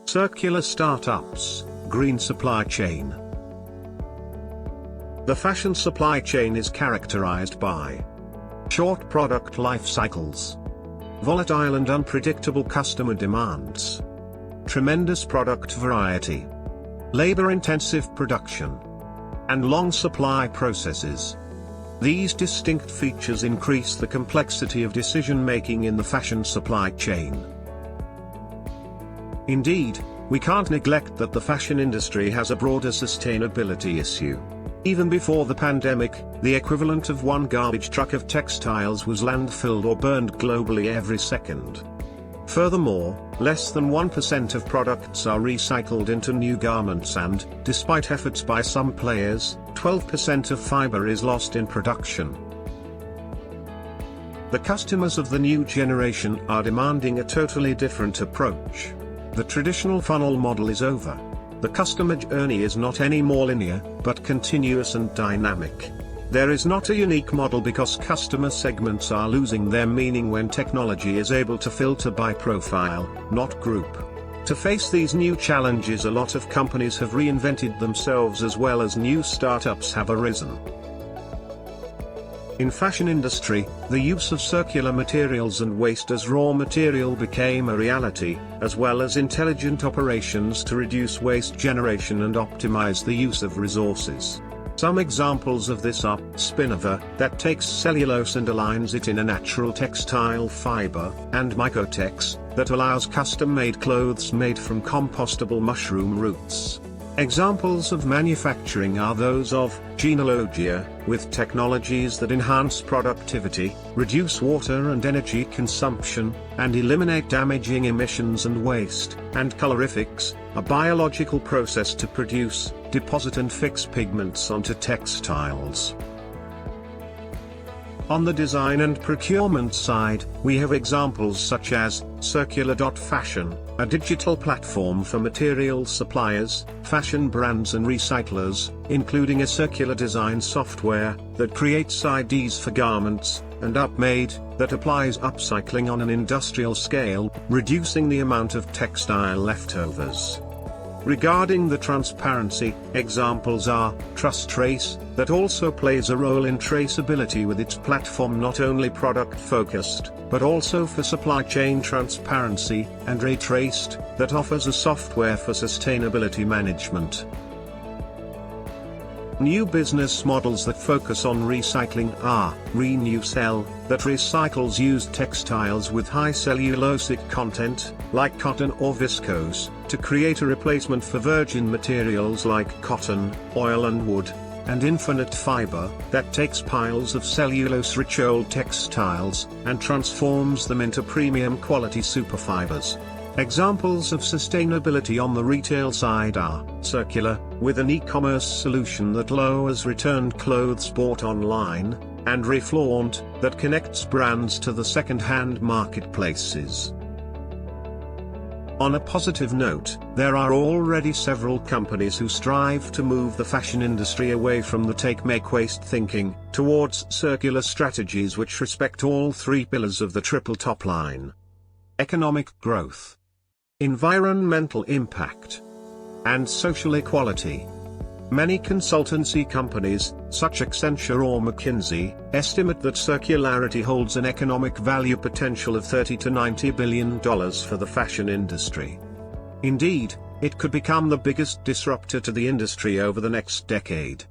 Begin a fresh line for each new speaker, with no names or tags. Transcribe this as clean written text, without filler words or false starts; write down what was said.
Circular startups, green supply chain. The fashion supply chain is characterized by short product life cycles, volatile and unpredictable customer demands, tremendous product variety, labor-intensive production, and long supply processes. These distinct features increase the complexity of decision-making in the fashion supply chain. Indeed, we can't neglect that the fashion industry has a broader sustainability issue. Even before the pandemic, the equivalent of one garbage truck of textiles was landfilled or burned globally every second. Furthermore, less than 1% of products are recycled into new garments and, despite efforts by some players, 12% of fiber is lost in production. The customers of the new generation are demanding a totally different approach. The traditional funnel model is over. The customer journey is not any more linear, but continuous and dynamic. There is not a unique model because customer segments are losing their meaning when technology is able to filter by profile, not group. To face these new challenges, a lot of companies have reinvented themselves as well as new startups have arisen. In fashion industry, the use of circular materials and waste as raw material became a reality, as well as intelligent operations to reduce waste generation and optimize the use of resources. Some examples of this are Spinnover, that takes cellulose and aligns it in a natural textile fiber, and Mycotex, that allows custom-made clothes made from compostable mushroom roots. Examples of manufacturing are those of Genealogia, with technologies that enhance productivity, reduce water and energy consumption, and eliminate damaging emissions and waste, and Colorifics, a biological process to produce, deposit and fix pigments onto textiles. On the design and procurement side, we have examples such as Circular.Fashion, a digital platform for material suppliers, fashion brands and recyclers, including a circular design software that creates IDs for garments, and Upmade, that applies upcycling on an industrial scale, reducing the amount of textile leftovers. Regarding the transparency, examples are TrustTrace, that also plays a role in traceability with its platform not only product-focused, but also for supply chain transparency, and Raytraced, that offers a software for sustainability management. New business models that focus on recycling are Renewcell, that recycles used textiles with high cellulosic content, like cotton or viscose, to create a replacement for virgin materials like cotton, oil and wood, and Infinite Fiber, that takes piles of cellulose-rich old textiles, and transforms them into premium quality superfibers. Examples of sustainability on the retail side are Circular, with an e-commerce solution that lowers returned clothes bought online, and Reflaunt, that connects brands to the second-hand marketplaces. On a positive note, there are already several companies who strive to move the fashion industry away from the take-make-waste thinking, towards circular strategies which respect all three pillars of the triple top line: economic growth, environmental impact, and social equality. Many consultancy companies, such Accenture or McKinsey, estimate that circularity holds an economic value potential of $30 to $90 billion for the fashion industry. Indeed, it could become the biggest disruptor to the industry over the next decade.